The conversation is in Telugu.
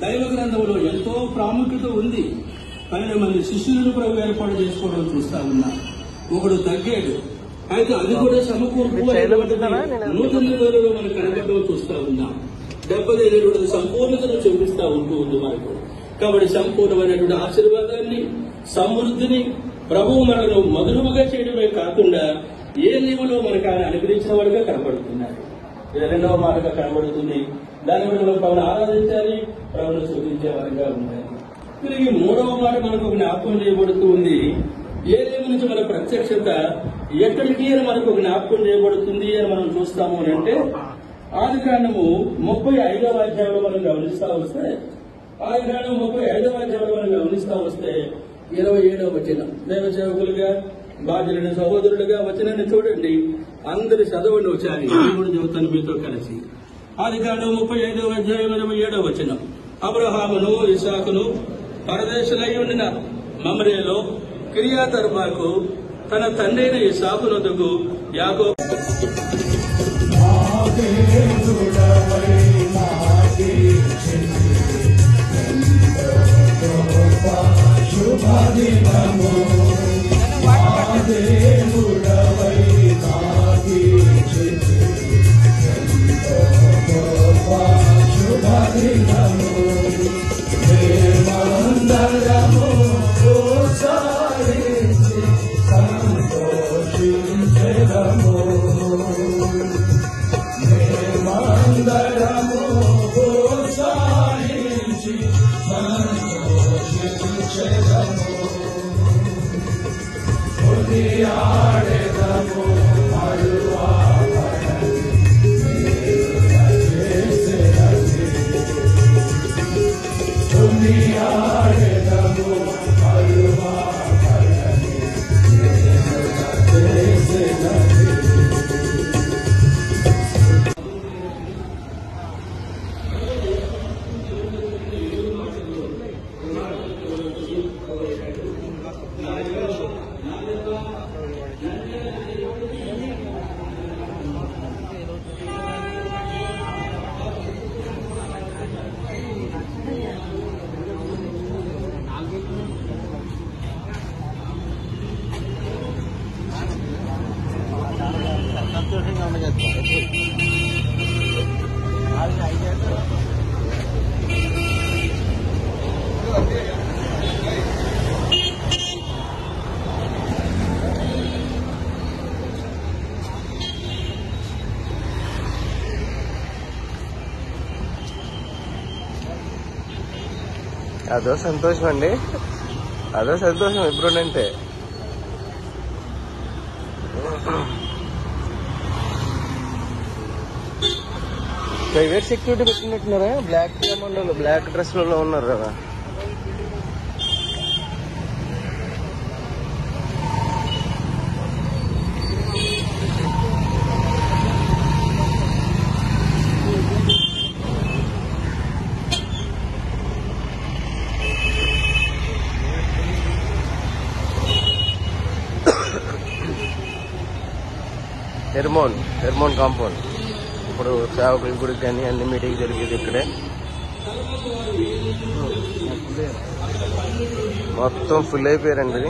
దైవ గ్రంథంలో ఎంతో ప్రాముఖ్యత ఉంది. 12 మంది శిష్యులను ప్రభు ఏర్పాటు చేసుకోవడం చూస్తా ఉన్నా. ఒకడు తగ్గాడు, అయితే అది కూడా సమకూర్పు నూతన నిబంధనలో మనకు కనబడడం చూస్తా ఉన్నాం. దెబ్బతైనటువంటి సంపూర్ణతను చూపిస్తా ఉంది మనకు. కాబట్టి సంపూర్ణమైనటువంటి ఆశీర్వాదాన్ని, సమృద్ధిని ప్రభువు మనను మధురముగా చేయడమే కాకుండా ఏ నియమంలో మనకు ఆయన అనుగ్రహించిన వాడుగా కనబడుతున్నాడు. ఇది రెండవ మాటగా కనబడుతుంది. దాని వల్ల మనం ప్రభుని ఆరాధించాలి, ప్రభుని స్తుతించే వారిగా ఉండాలి. తిరిగి మూడవ మాట మనకు జ్ఞాపకం చేయబడుతూ ఉంది. ఏ నియమం నుంచి మన ప్రత్యక్షత ఎక్కడికి అని మనకు జ్ఞాపకం చేయబడుతుంది అని మనం చూస్తాము అని అంటే ఆదికాండము 35వ అధ్యాయంలో మనం గమనిస్తా వస్తే 27వ వచనం, దైవ సేవకులుగా బాధ్యులైన సహోదరులుగా వచనాన్ని చూడండి. అందరి చదవండి వచ్చారి దేవుడు చెబుతాను మీతో కలిసి. ఆదికాండం 35వ అధ్యాయం 27వ వచనం. అబ్రహామును ఇస్సాకును పరదేశులై ఉండిన మమ్రేలో కిర్యాతర్బాకు తన తండ్రైన ఇస్సాకు నొద్దకు యాకోబు అదో సంతోషం అండి, అదో సంతోషం ఎప్పుడుంటే. ప్రైవేట్ సెక్యూరిటీ పెట్టినట్టున్నారా? బ్లాక్ మండలు బ్లాక్ డ్రెస్లలో ఉన్నారు కదా. Hermon compound. ఇప్పుడు సేవకుల గుడికి కానీ అన్ని మీటింగ్ జరిగేది ఇక్కడే. మొత్తం ఫుల్ అయిపోయారండి.